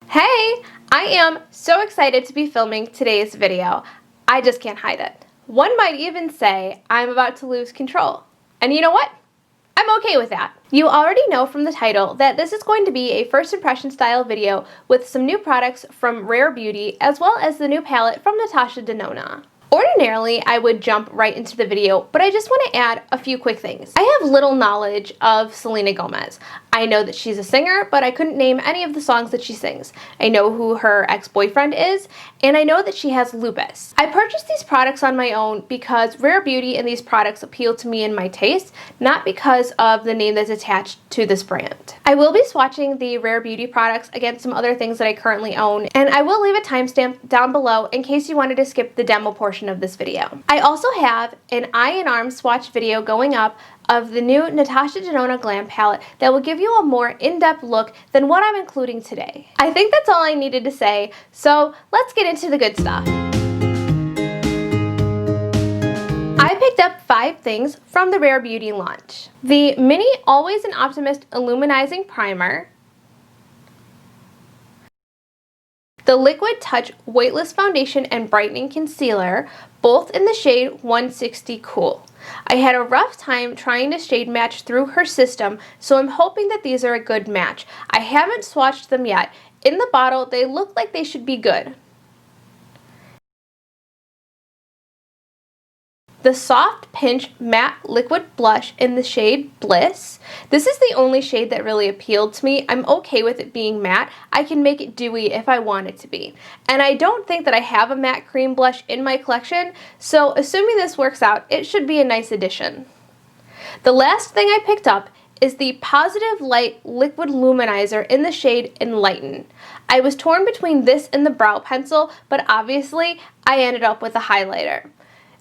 Hey! I am so excited to be filming today's video. I just can't hide it. One might even say I'm about to lose control. And you know what? I'm okay with that. You already know from the title that this is going to be a first impression style video with some new products from Rare Beauty as well as the new palette from NATASHA DENONA. Ordinarily, I would jump right into the video, but I just want to add a few quick things. I have little knowledge of Selena Gomez. I know that she's a singer, but I couldn't name any of the songs that she sings. I know who her ex-boyfriend is, and I know that she has lupus. I purchased these products on my own because Rare Beauty and these products appeal to me and my taste, not because of the name that's attached to this brand. I will be swatching the Rare Beauty products against some other things that I currently own, and I will leave a timestamp down below in case you wanted to skip the demo portion of this video. I also have an eye and arm swatch video going up of the new NATASHA DENONA GLAM palette that will give you a more in-depth look than what I'm including today. I think that's all I needed to say, so let's get into the good stuff. I picked up 5 things from the Rare Beauty launch. The Mini Always an Optimist Illuminizing Primer, the Liquid Touch Weightless Foundation and Brightening Concealer, both in the shade 160 Cool. I had a rough time trying to shade match through her system, so I'm hoping that these are a good match. I haven't swatched them yet. In the bottle, they look like they should be good. The Soft Pinch Matte Liquid Blush in the shade Bliss. This is the only shade that really appealed to me. I'm okay with it being matte. I can make it dewy if I want it to be. And I don't think that I have a matte cream blush in my collection, so assuming this works out, it should be a nice addition. The last thing I picked up is the Positive Light Liquid Luminizer in the shade Enlighten. I was torn between this and the brow pencil, but obviously I ended up with a highlighter.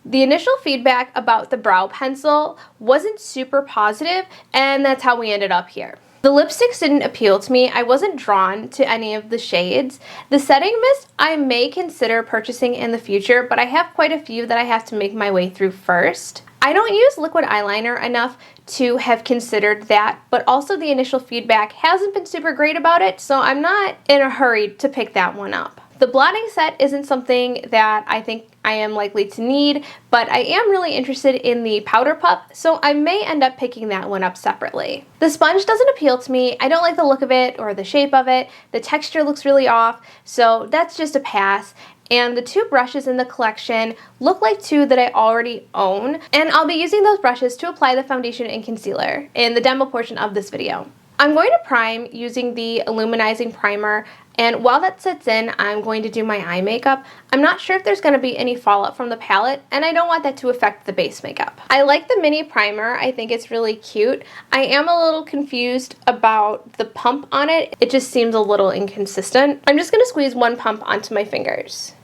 The initial feedback about the brow pencil wasn't super positive, and that's how we ended up here. The lipsticks didn't appeal to me. I wasn't drawn to any of the shades. The setting mist I may consider purchasing in the future, but I have quite a few that I have to make my way through first. I don't use liquid eyeliner enough to have considered that, but also the initial feedback hasn't been super great about it, so I'm not in a hurry to pick that one up. The blotting set isn't something that I think I am likely to need, but I am really interested in the powder puff, so I may end up picking that one up separately. The sponge doesn't appeal to me. I don't like the look of it or the shape of it. The texture looks really off, so that's just a pass. And the 2 brushes in the collection look like 2 that I already own, and I'll be using those brushes to apply the foundation and concealer in the demo portion of this video. I'm going to prime using the Illuminizing Primer, and while that sits in, I'm going to do my eye makeup. I'm not sure if there's going to be any fallout from the palette, and I don't want that to affect the base makeup. I like the mini primer. I think it's really cute. I am a little confused about the pump on it. It just seems a little inconsistent. I'm just going to squeeze 1 pump onto my fingers.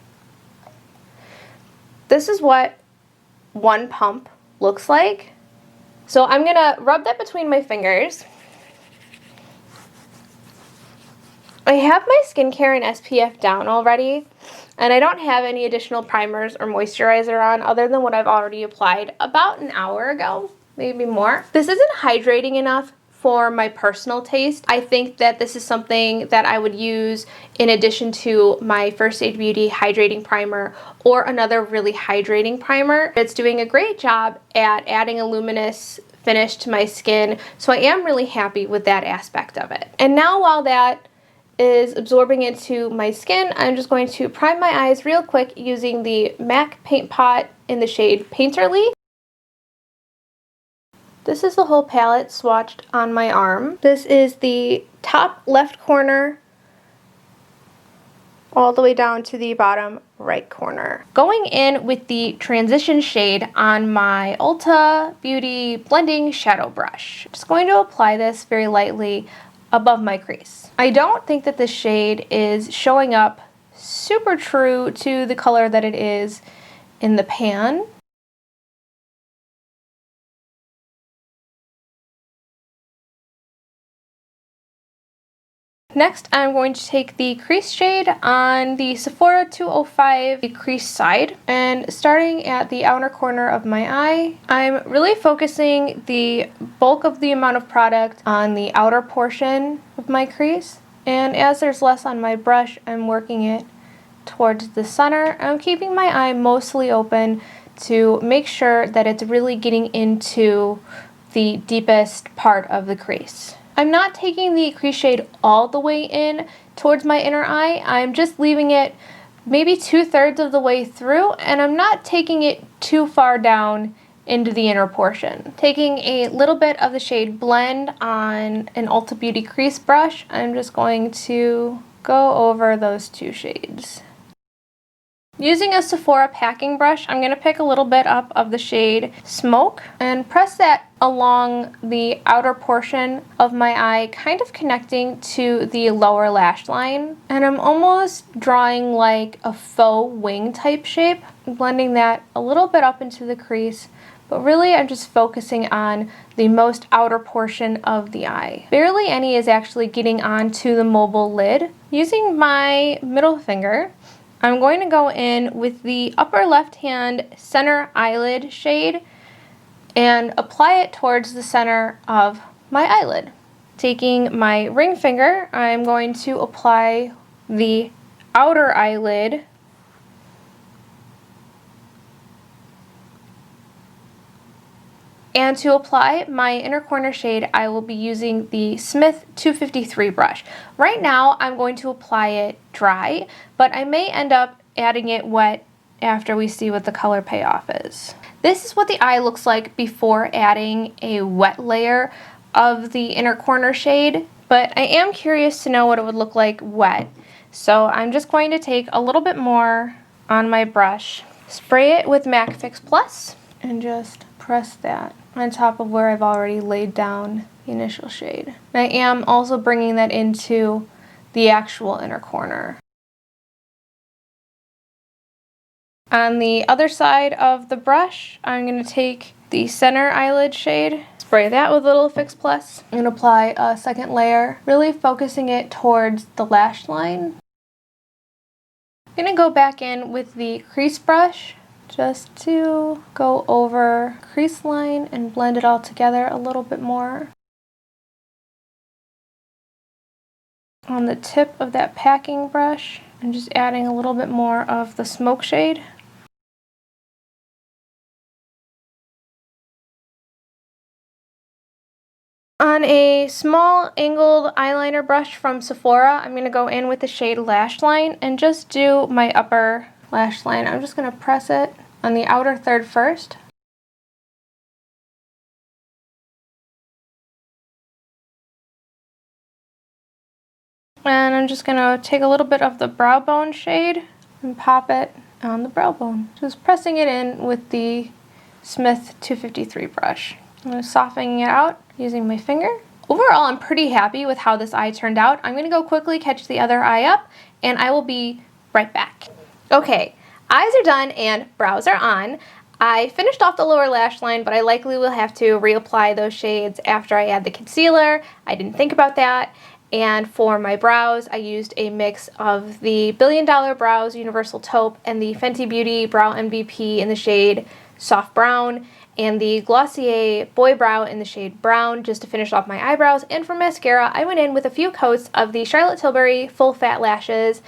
This is what 1 pump looks like. So I'm going to rub that between my fingers. I have my skincare and SPF down already, and I don't have any additional primers or moisturizer on other than what I've already applied about an hour ago, maybe more. This isn't hydrating enough for my personal taste. I think that this is something that I would use in addition to my First Aid Beauty Hydrating Primer or another really hydrating primer. It's doing a great job at adding a luminous finish to my skin, so I am really happy with that aspect of it. And now while that is absorbing into my skin, I'm just going to prime my eyes real quick using the MAC Paint Pot in the shade Painterly. This is the whole palette swatched on my arm. This is the top left corner all the way down to the bottom right corner. Going in with the transition shade on my Ulta Beauty Blending Shadow Brush. Just going to apply this very lightly above my crease. I don't think that this shade is showing up super true to the color that it is in the pan. Next, I'm going to take the crease shade on the Sephora 205 crease side, and starting at the outer corner of my eye, I'm really focusing the bulk of the amount of product on the outer portion of my crease. And as there's less on my brush, I'm working it towards the center. I'm keeping my eye mostly open to make sure that it's really getting into the deepest part of the crease. I'm not taking the crease shade all the way in towards my inner eye. I'm just leaving it maybe 2/3 of the way through, and I'm not taking it too far down into the inner portion. Taking a little bit of the shade Blend on an Ulta Beauty crease brush, I'm just going to go over those two shades. Using a Sephora packing brush, I'm going to pick a little bit up of the shade Smoke and press that along the outer portion of my eye, kind of connecting to the lower lash line. And I'm almost drawing like a faux wing type shape, blending that a little bit up into the crease. But really, I'm just focusing on the most outer portion of the eye. Barely any is actually getting onto the mobile lid. Using my middle finger, I'm going to go in with the upper left hand center eyelid shade and apply it towards the center of my eyelid. Taking my ring finger, I'm going to apply the outer eyelid and to apply my inner corner shade, I will be using the Smith 253 brush. Right now, I'm going to apply it dry, but I may end up adding it wet after we see what the color payoff is. This is what the eye looks like before adding a wet layer of the inner corner shade, but I am curious to know what it would look like wet. So I'm just going to take a little bit more on my brush, spray it with MAC Fix Plus, and just press that on top of where I've already laid down the initial shade. I am also bringing that into the actual inner corner. On the other side of the brush, I'm going to take the center eyelid shade, spray that with a little Fix Plus, and apply a second layer, really focusing it towards the lash line. I'm going to go back in with the crease brush just to go over crease line and blend it all together a little bit more. On the tip of that packing brush, I'm just adding a little bit more of the Smoke shade. On a small angled eyeliner brush from Sephora, I'm going to go in with the shade Lash Line and just do my upper lash line. I'm just going to press it on the outer third first. And I'm just going to take a little bit of the brow bone shade and pop it on the brow bone. Just pressing it in with the Smith 253 brush. I'm softening it out using my finger. Overall, I'm pretty happy with how this eye turned out. I'm going to go quickly catch the other eye up, and I will be right back. Okay, eyes are done and brows are on. I finished off the lower lash line, but I likely will have to reapply those shades after I add the concealer. I didn't think about that. And for my brows, I used a mix of the Billion Dollar Brows Universal Taupe and the Fenty Beauty Brow MVP in the shade Soft Brown, and the Glossier Boy Brow in the shade Brown, just to finish off my eyebrows. And for mascara, I went in with a few coats of the Charlotte Tilbury Full Fat Lashes,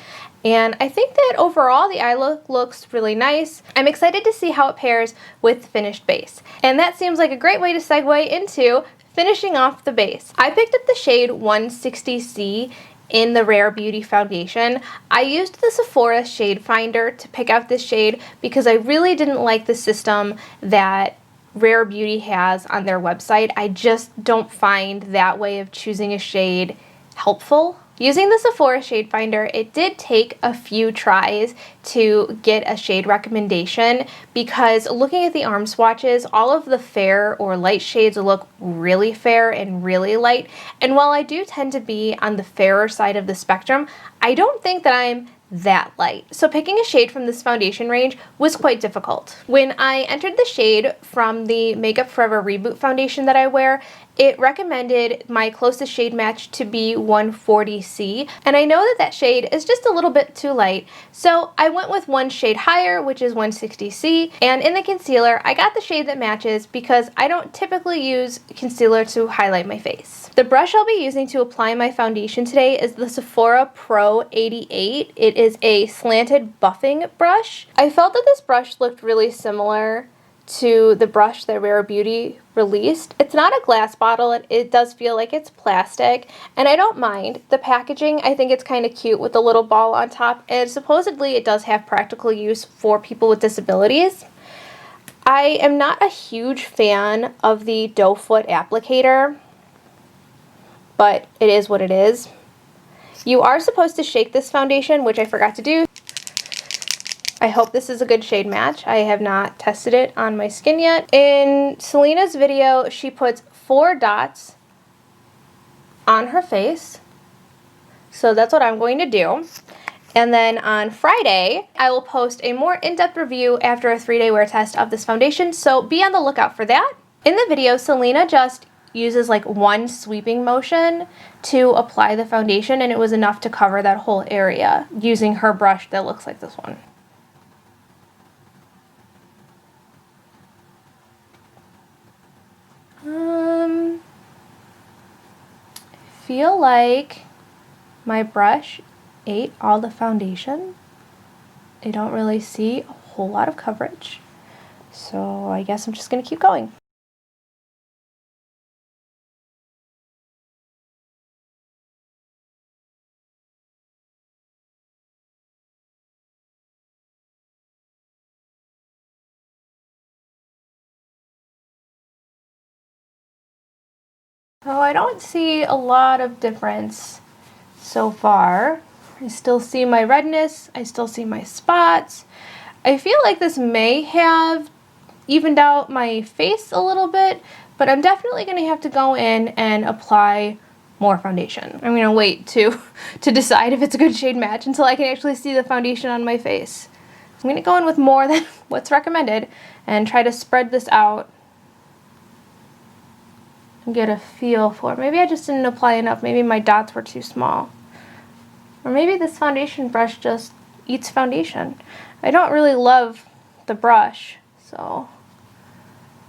and I think that overall the eye look looks really nice. I'm excited to see how it pairs with the finished base. And that seems like a great way to segue into finishing off the base. I picked up the shade 160C in the Rare Beauty foundation. I used the Sephora shade finder to pick out this shade because I really didn't like the system that Rare Beauty has on their website. I just don't find that way of choosing a shade helpful. Using the Sephora shade finder, it did take a few tries to get a shade recommendation because looking at the arm swatches, all of the fair or light shades look really fair and really light. And while I do tend to be on the fairer side of the spectrum, I don't think that I'm that light. So picking a shade from this foundation range was quite difficult. When I entered the shade from the Makeup Forever Reboot foundation that I wear, it recommended my closest shade match to be 140C, and I know that that shade is just a little bit too light, so I went with one shade higher, which is 160C, and in the concealer, I got the shade that matches because I don't typically use concealer to highlight my face. The brush I'll be using to apply my foundation today is the Sephora Pro 88. It is a slanted buffing brush. I felt that this brush looked really similar to the brush that Rare Beauty released. It's not a glass bottle, it does feel like it's plastic, and I don't mind. The packaging, I think it's kind of cute with the little ball on top, and supposedly it does have practical use for people with disabilities. I am not a huge fan of the doe foot applicator, but it is what it is. You are supposed to shake this foundation, which I forgot to do. I hope this is a good shade match. I have not tested it on my skin yet. In Selena's video, she puts 4 dots on her face. So that's what I'm going to do. And then on Friday, I will post a more in-depth review after a 3-day wear test of this foundation, so be on the lookout for that. In the video, Selena just uses like one sweeping motion to apply the foundation, and it was enough to cover that whole area using her brush that looks like this one. I feel like my brush ate all the foundation. I don't really see a whole lot of coverage, so I guess I'm just gonna keep going. Oh, I don't see a lot of difference so far. I still see my redness, I still see my spots. I feel like this may have evened out my face a little bit, but I'm definitely going to have to go in and apply more foundation. I'm going to wait to decide if it's a good shade match until I can actually see the foundation on my face. I'm going to go in with more than what's recommended and try to spread this out and get a feel for it. Maybe I just didn't apply enough. Maybe my dots were too small. Or maybe this foundation brush just eats foundation. I don't really love the brush, so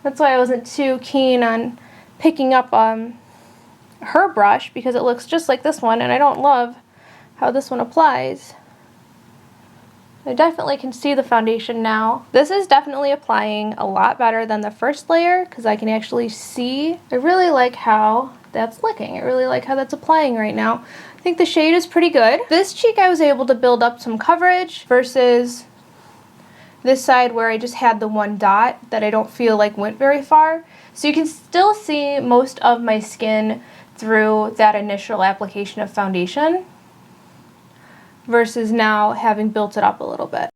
that's why I wasn't too keen on picking up her brush, because it looks just like this one and I don't love how this one applies. I definitely can see the foundation now. This is definitely applying a lot better than the first layer because I can actually see. I really like how that's looking. I really like how that's applying right now. I think the shade is pretty good. This cheek I was able to build up some coverage versus this side where I just had the one dot that I don't feel like went very far. So you can still see most of my skin through that initial application of foundation versus now having built it up a little bit.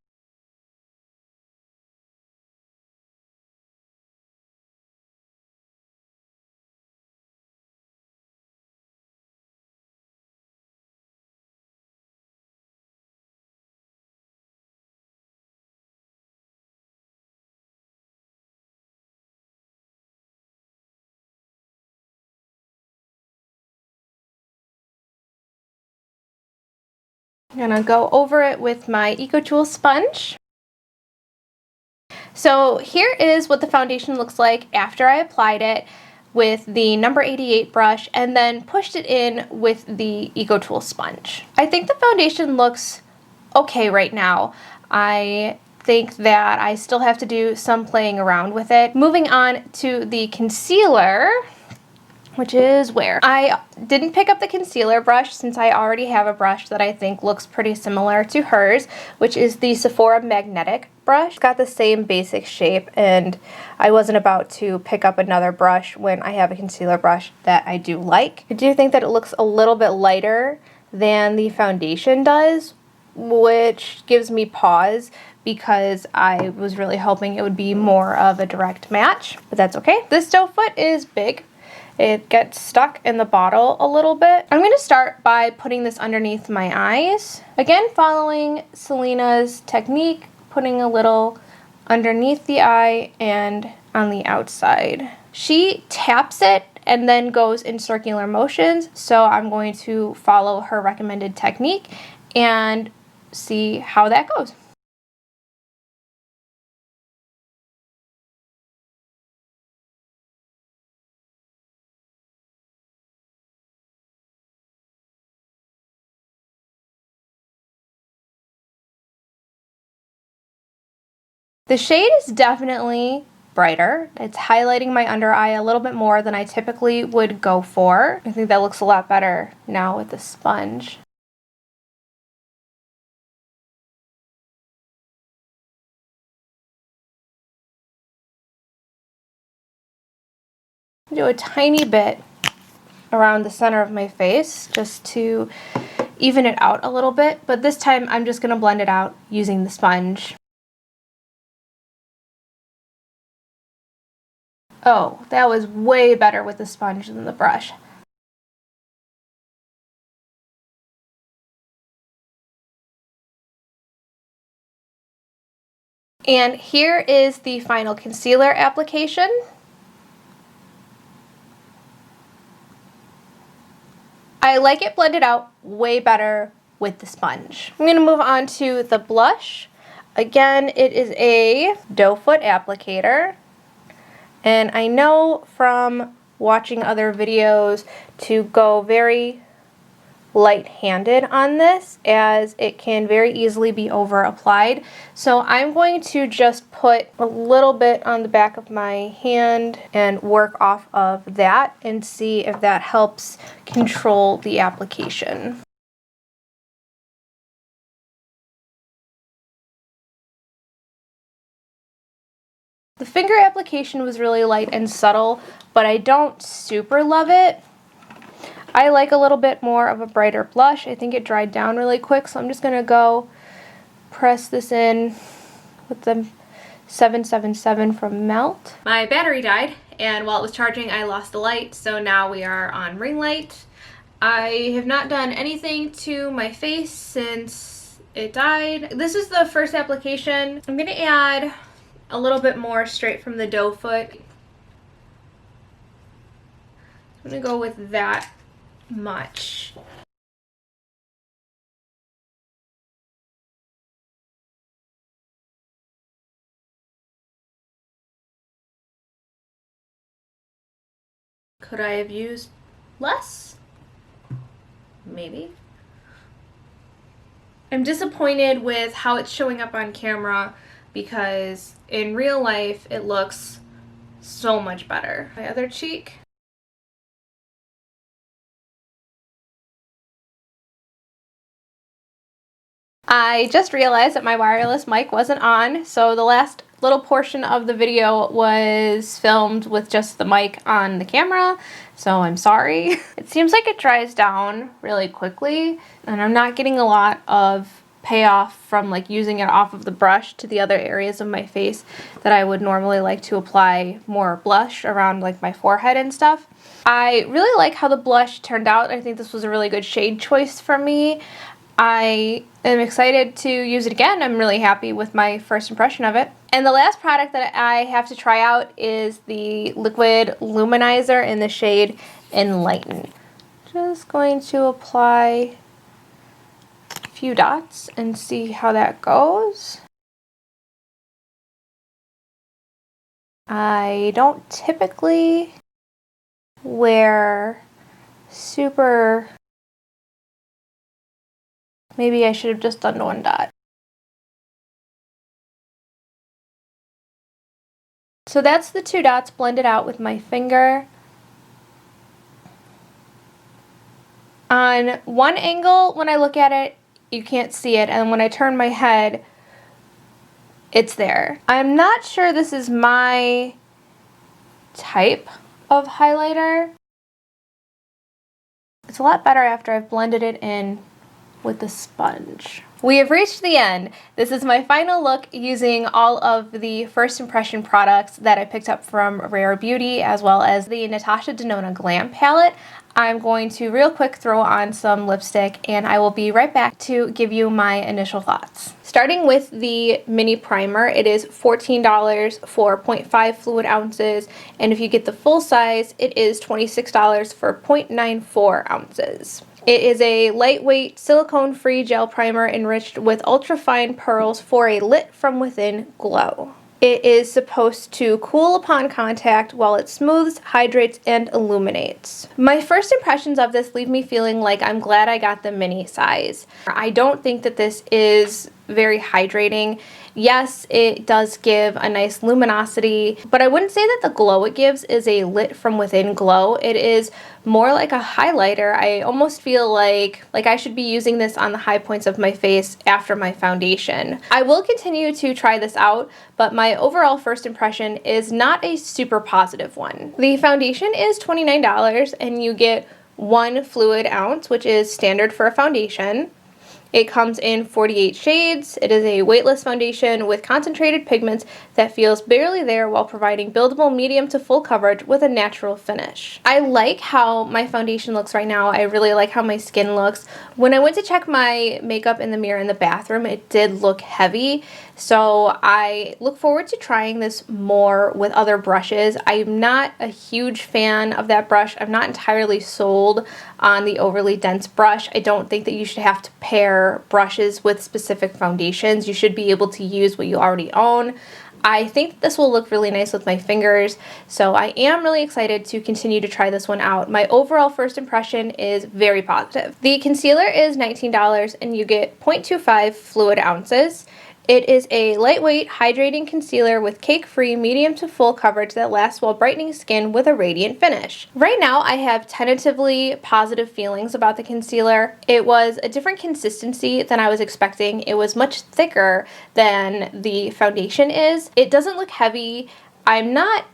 I'm gonna go over it with my EcoTool sponge. So here is what the foundation looks like after I applied it with the number 88 brush and then pushed it in with the EcoTool sponge. I think the foundation looks okay right now. I think that I still have to do some playing around with it. Moving on to the concealer, which is where I didn't pick up the concealer brush since I already have a brush that I think looks pretty similar to hers, which is the Sephora Magnetic brush. It's got the same basic shape, and I wasn't about to pick up another brush when I have a concealer brush that I do like. I do think that it looks a little bit lighter than the foundation does, which gives me pause because I was really hoping it would be more of a direct match, but that's okay. This doe foot is big. It gets stuck in the bottle a little bit. I'm going to start by putting this underneath my eyes. Again, following Selena's technique, putting a little underneath the eye and on the outside. She taps it and then goes in circular motions. So I'm going to follow her recommended technique and see how that goes. The shade is definitely brighter. It's highlighting my under eye a little bit more than I typically would go for. I think that looks a lot better now with the sponge. Do a tiny bit around the center of my face just to even it out a little bit, but this time I'm just going to blend it out using the sponge. Oh, that was way better with the sponge than the brush. And here is the final concealer application. I like it blended out way better with the sponge. I'm going to move on to the blush. Again, it is a doe foot applicator. And I know from watching other videos to go very light-handed on this, as it can very easily be over applied. So I'm going to just put a little bit on the back of my hand and work off of that and see if that helps control the application. The finger application was really light and subtle, but I don't super love it. I like a little bit more of a brighter blush. I think it dried down really quick, so I'm just going to go press this in with the 777 from Melt. My battery died, and while it was charging, I lost the light, so now we are on ring light. I have not done anything to my face since it died. This is the first application. I'm going to add a little bit more straight from the doe foot. I'm going to go with that much. Could I have used less? Maybe. I'm disappointed with how it's showing up on camera because in real life it looks so much better. My other cheek. I just realized that my wireless mic wasn't on, so the last little portion of the video was filmed with just the mic on the camera, so I'm sorry. It seems like it dries down really quickly, and I'm not getting a lot of payoff from like using it off of the brush to the other areas of my face that I would normally like to apply more blush around like my forehead and stuff. I really like how the blush turned out. I think this was a really good shade choice for me. I am excited to use it again. I'm really happy with my first impression of it. And the last product that I have to try out is the liquid luminizer in the shade Enlighten. Just going to apply a few dots and see how that goes. I don't typically wear super... Maybe I should have just done one dot. So that's the two dots blended out with my finger. On one angle, when I look at it, you can't see it, and when I turn my head, it's there. I'm not sure this is my type of highlighter. It's a lot better after I've blended it in with the sponge. We have reached the end. This is my final look using all of the First Impression products that I picked up from Rare Beauty, as well as the Natasha Denona Glam palette. I'm going to real quick throw on some lipstick, and I will be right back to give you my initial thoughts. Starting with the mini primer, it is $14 for 0.5 fluid ounces, and if you get the full size, it is $26 for 0.94 ounces. It is a lightweight, silicone-free gel primer enriched with ultra-fine pearls for a lit from within glow. It is supposed to cool upon contact while it smooths, hydrates, and illuminates. My first impressions of this leave me feeling like I'm glad I got the mini size. I don't think that this is very hydrating. Yes, it does give a nice luminosity, but I wouldn't say that the glow it gives is a lit from within glow. It is more like a highlighter. I almost feel like I should be using this on the high points of my face after my foundation. I will continue to try this out, but my overall first impression is not a super positive one. The foundation is $29 and you get 1 fluid ounce, which is standard for a foundation. It comes in 48 shades. It is a weightless foundation with concentrated pigments that feels barely there while providing buildable medium to full coverage with a natural finish. I like how my foundation looks right now. I really like how my skin looks. When I went to check my makeup in the mirror in the bathroom, it did look heavy. So I look forward to trying this more with other brushes. I'm not a huge fan of that brush. I'm not entirely sold on the overly dense brush. I don't think that you should have to pair brushes with specific foundations. You should be able to use what you already own. I think this will look really nice with my fingers, so I am really excited to continue to try this one out. My overall first impression is very positive. The concealer is $19 and you get 0.25 fluid ounces. It is a lightweight, hydrating concealer with cake-free, medium to full coverage that lasts while brightening skin with a radiant finish. Right now, I have tentatively positive feelings about the concealer. It was a different consistency than I was expecting. It was much thicker than the foundation is. It doesn't look heavy. I'm not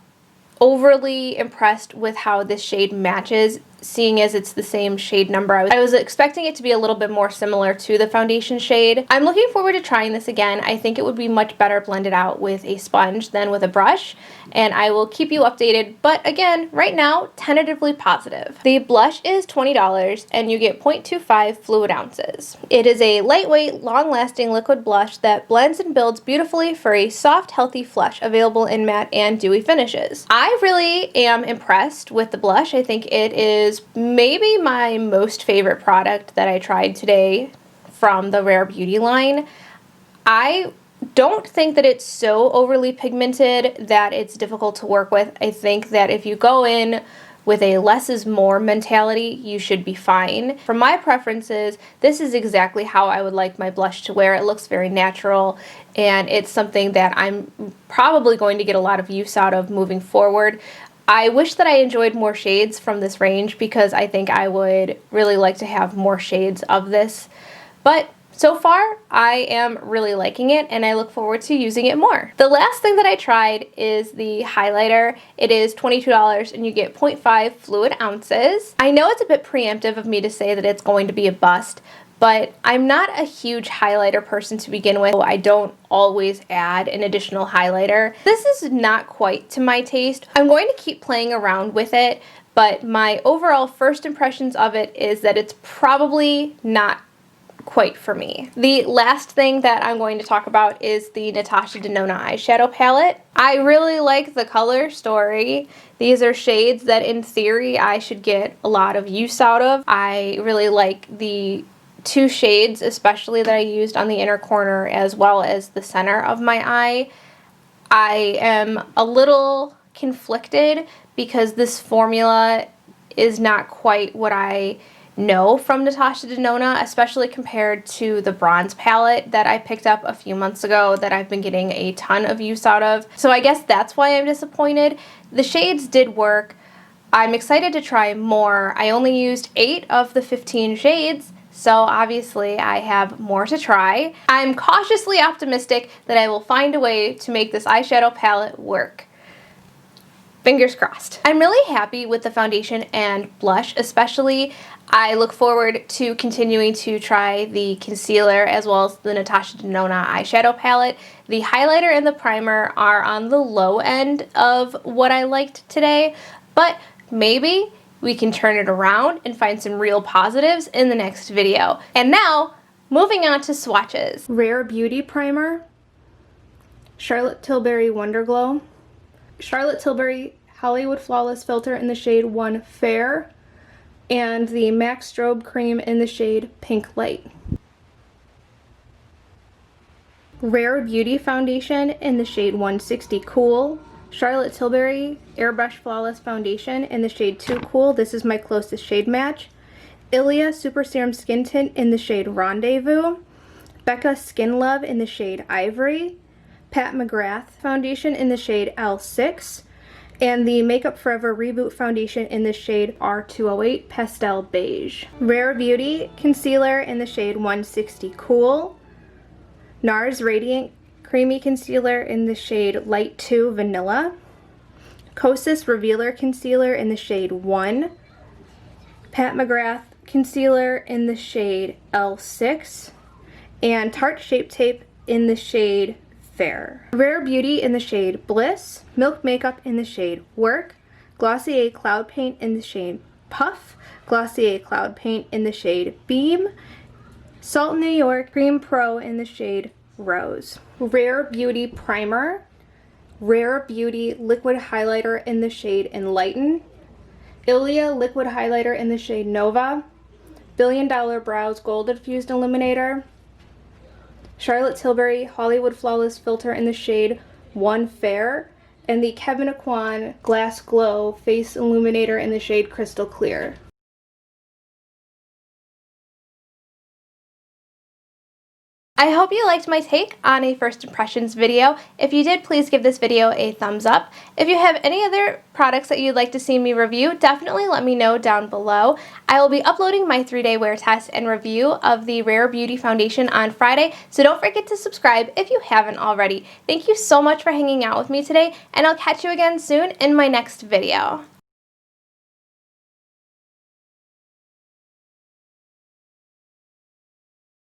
overly impressed with how this shade matches, seeing as it's the same shade number. I was expecting it to be a little bit more similar to the foundation shade. I'm looking forward to trying this again. I think it would be much better blended out with a sponge than with a brush, and I will keep you updated, but again, right now, tentatively positive. The blush is $20 and you get 0.25 fluid ounces. It is a lightweight, long-lasting liquid blush that blends and builds beautifully for a soft, healthy flush, available in matte and dewy finishes. I really am impressed with the blush. I think it is maybe my most favorite product that I tried today from the Rare Beauty line. I don't think that it's so overly pigmented that it's difficult to work with. I think that if you go in with a less is more mentality, you should be fine. For my preferences, this is exactly how I would like my blush to wear. It looks very natural, and it's something that I'm probably going to get a lot of use out of moving forward. I wish that I enjoyed more shades from this range because I think I would really like to have more shades of this. But so far, I am really liking it and I look forward to using it more. The last thing that I tried is the highlighter. It is $22 and you get 0.5 fluid ounces. I know it's a bit preemptive of me to say that it's going to be a bust, but I'm not a huge highlighter person to begin with. I don't always add an additional highlighter. This is not quite to my taste. I'm going to keep playing around with it, but my overall first impressions of it is that it's probably not quite for me. The last thing that I'm going to talk about is the NATASHA DENONA eyeshadow palette. I really like the color story. These are shades that in theory I should get a lot of use out of. I really like the 2 shades especially that I used on the inner corner as well as the center of my eye. I am a little conflicted because this formula is not quite what I know from NATASHA DENONA, especially compared to the bronze palette that I picked up a few months ago that I've been getting a ton of use out of. So I guess that's why I'm disappointed. The shades did work. I'm excited to try more. I only used 8 of the 15 shades, so obviously I have more to try. I'm cautiously optimistic that I will find a way to make this eyeshadow palette work. Fingers crossed. I'm really happy with the foundation and blush especially. I look forward to continuing to try the concealer as well as the NATASHA DENONA eyeshadow palette. The highlighter and the primer are on the low end of what I liked today, but maybe we can turn it around and find some real positives in the next video. And now, moving on to swatches. Rare Beauty Primer, Charlotte Tilbury Wonderglow, Charlotte Tilbury Hollywood Flawless Filter in the shade 1 Fair, and the MAC Strobe Cream in the shade Pinklite. Rare Beauty Foundation in the shade 160 Cool, Charlotte Tilbury Airbrush Flawless Foundation in the shade 2 Cool. This is my closest shade match. Ilia Super Serum Skin Tint in the shade Rendezvous. Becca Skin Love in the shade Ivory. Pat McGrath Foundation in the shade L6. And the Makeup Forever Reboot Foundation in the shade R208 Pastel Beige. Rare Beauty Concealer in the shade 160 Cool. NARS Radiant Creamy Concealer in the shade Light 2 Vanilla. Kosas Revealer Concealer in the shade 1. Pat McGrath Concealer in the shade L6. And Tarte Shape Tape in the shade Fair. Rare Beauty in the shade Bliss, Milk Makeup in the shade Work, Glossier Cloud Paint in the shade Puff, Glossier Cloud Paint in the shade Beam, Salt New York Cream Pro in the shade Rose. Rare Beauty Primer, Rare Beauty Liquid Highlighter in the shade Enlighten, Ilia Liquid Highlighter in the shade Nova, Billion Dollar Brows Gold Infused Illuminator, Charlotte Tilbury Hollywood Flawless Filter in the shade 1 Fair, and the Kevyn Aucoin Glass Glow Face Illuminator in the shade Crystal Clear. I hope you liked my take on a first impressions video. If you did, please give this video a thumbs up. If you have any other products that you'd like to see me review, definitely let me know down below. I will be uploading my 3-day wear test and review of the Rare Beauty Foundation on Friday, so don't forget to subscribe if you haven't already. Thank you so much for hanging out with me today, and I'll catch you again soon in my next video.